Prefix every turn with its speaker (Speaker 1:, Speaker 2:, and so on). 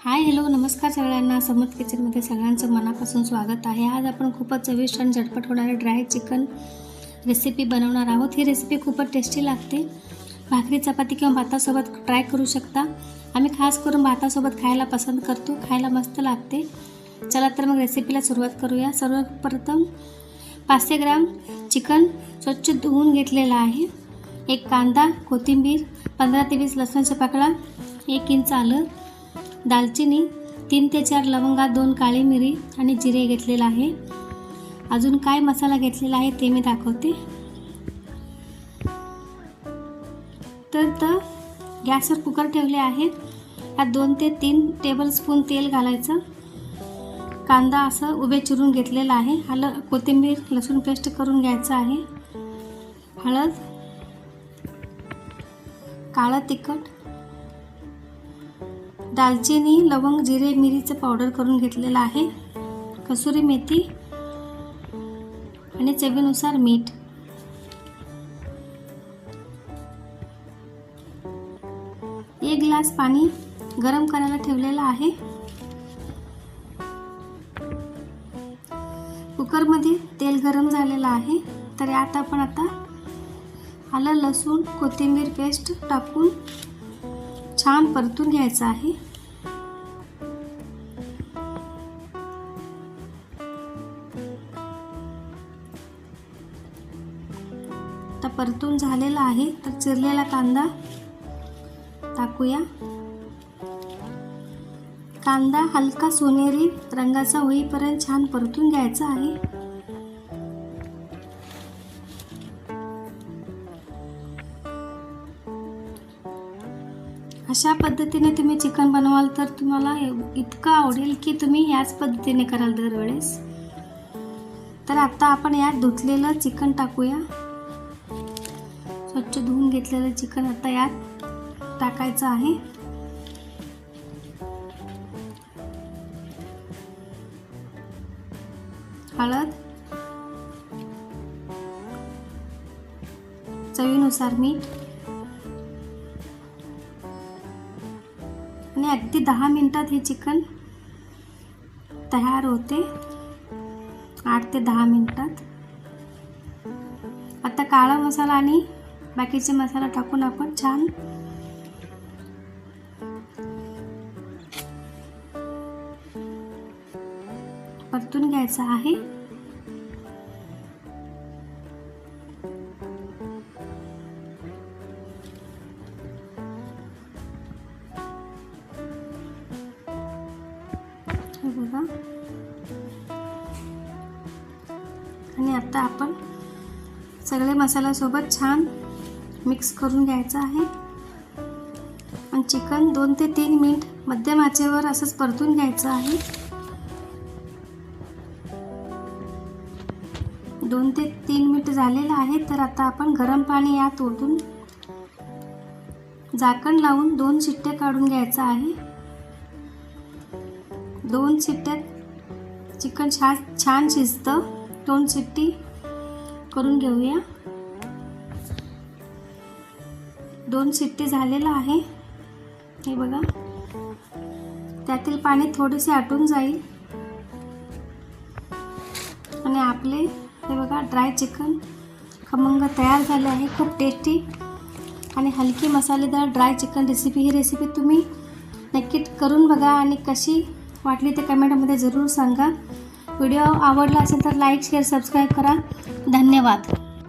Speaker 1: Hi hello नमस्कार सगळ्यांना. समर्थ किचनमध्ये सगळ्यांचं मनापासून स्वागत आहे. आज आपण खूपच चविष्ट आणि झटपट होणारी ड्राय चिकन रेसिपी बनवणार आहोत. ही रेसिपी खूपच टेस्टी लागते. भाकरी चपाती किंवा भातासोबत ट्राय करू शकता. आम्ही खास करून भातासोबत खायला पसंत करतो. खायला मस्त लागते. चला तर मग रेसिपीला सुरुवात करूया. सर्वप्रथम 500 ग्राम चिकन स्वच्छ धुवून घेतलेला आहे. एक कांदा, कोथिंबीर, 15 ते 20 लसणाच्या पाकळ्या, 1 इंच आलं, दालचिनी, 3 ते 4 लवंगा, 2 काळी मिरी आणि जिरे घेतलेलं आहे. अजून काय मसाला घेतलेला आहे ते मी दाखवते. तर गॅसवर कुकर ठेवले आहे. यात 2 ते 3 टेबलस्पून तेल घालायचं. कांदा असं उभे चिरून घेतलेला आहे. आलं, कोथिंबीर, लसूण पेस्ट करून घ्यायचं आहे. हळद, काळं तिखट, दालचिनी, लवंग, जिरे, मिरीचं पावडर करून घेतलेलं आहे. कसुरी मेथी आणि चवीनुसार मीठ. एक ग्लास पाणी गरम करायला ठेवलेलं आहे. कुकरमध्ये तेल गरम झालेलं आहे. तर यात आपण आता आलं, लसूण, कोथिंबीर पेस्ट टाकून छान परतून घ्यायचं आहे. आता परतून झालेला आहे. तर चिरलेला कांदा टाकूया. कांदा हलका सोनेरी रंगाचा होईपर्यंत छान परतून घ्यायचा आहे. अशा पद्धतीने तुम्ही चिकन बनवाल तर तुम्हाला इतकं आवडेल की तुम्ही याच पद्धतीने कराल दरवेळेस. तर आता आपण यात धुतलेलं चिकन टाकूया. स्वच्छ धुवून घेतलेलं चिकन आता यात टाकायचं आहे. हळद, चवीनुसार मीठ आणि अगदी 10 मिनिटात हे चिकन तयार होते. 8 ते 10 मिनिटात. आता काळा मसाला आणि बाकीचे मसाला टाकून आपण छान परतून घ्यायचं आहे. बघा. आणि आता आपण सगळे मसाल्यासोबत छान मिक्स करून घ्यायचं आहे. आणि चिकन 2 ते 3 मिनिट मध्यम आचेवर असंच परतून घ्यायचं आहे. 2 ते 3 मिनिट झालेलं आहे. तर आता आपण गरम पाणी यात ओतून झाकण लावून 2 शिट्ट्या काढून घ्यायचं आहे. 2 शिट्ट्यात चिकन छान शिजतं. 2 शिट्टी करून घेऊया. 2 शिट्टी झालेलं आहे. हे बघा. त्यातील पाणी थोडेसे आटून जाईल आणि आपले हे बघा ड्राय चिकन खमंग तयार झाले आहे. खूप टेस्टी आणि हलकी मसालेदार ड्राय चिकन रेसिपी. ही रेसिपी तुम्ही नक्की करून बघा आणि कशी वाटली ते कमेंटमध्ये जरूर सांगा. व्हिडिओ आवडला असेल तर लाईक, शेअर, सबस्क्राईब करा. धन्यवाद.